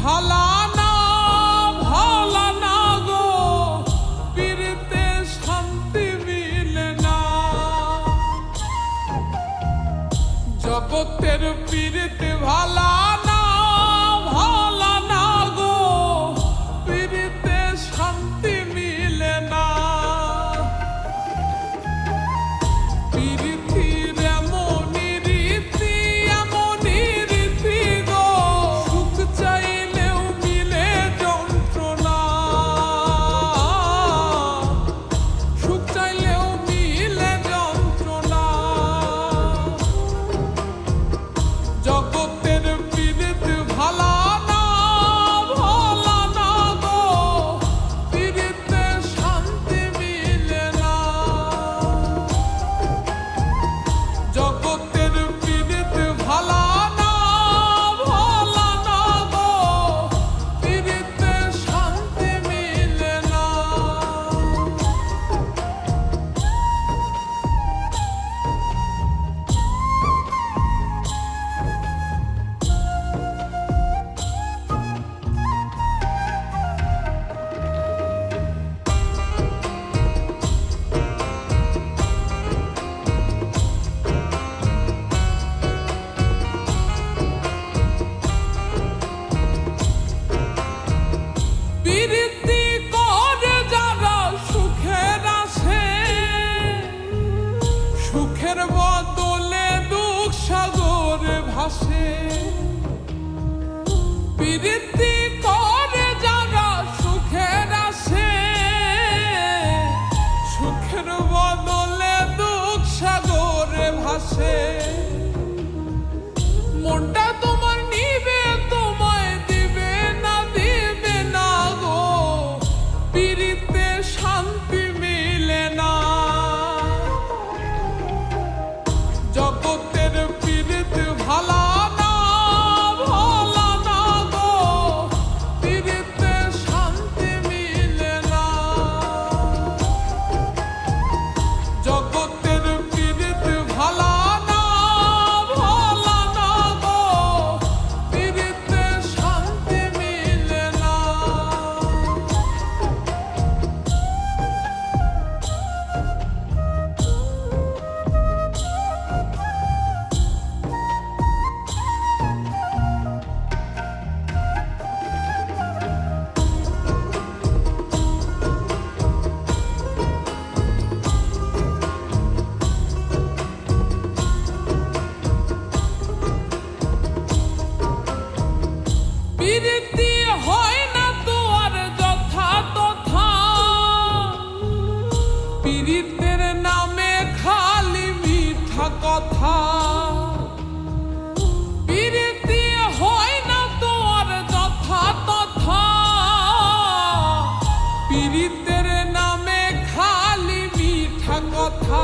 ভালা না ভালা না গো, পীড়িতে শান্তি মিলে না। জগতের পীড়িতে ভালা না ভালা না গো, পীড়িতে শান্তি মিলে না। পীড়িতির এমনই রীতি এমনই রীতি গো, সুখ চাইলেও মিলে যন্ত্রণা, সুখ চাইলেও মিলে যন্ত্রণা। জগতের পীড়িত ভালা না ভালা না গো, পীড়িতে শান্তি মিলে না। জগতের পীড়িত ভালা না ভালা না গো, পীড়িতে শান্তি মিলে না। পীড়িতি করে যারা সুখের আসে, সুখের বদলে দুঃখ সাগরে ভাসে। পীড়িতি করে যারা সুখের আসে, সুখের বদলে দুঃখ সাগরে ভাসে। মনটা তোমার নিবে তোমায় দিবে না দিবে না গো, পীড়িতে শান্তি মিলে না। জগতের পীড়িত ভালা না ভালা না গো, পীড়িতে শান্তি মিলে না। জগতের পীড়িত ভালা না ভালা না গো, পীড়িতে শান্তি মিলে না। পীড়িতি হয় না তো আর যথা তথা, পীড়িতের নামে খালি মিঠা কথা। পীড়িতি হয় না তো আর যথা তথা, পীড়িতের নামে খালি মিঠা কথা।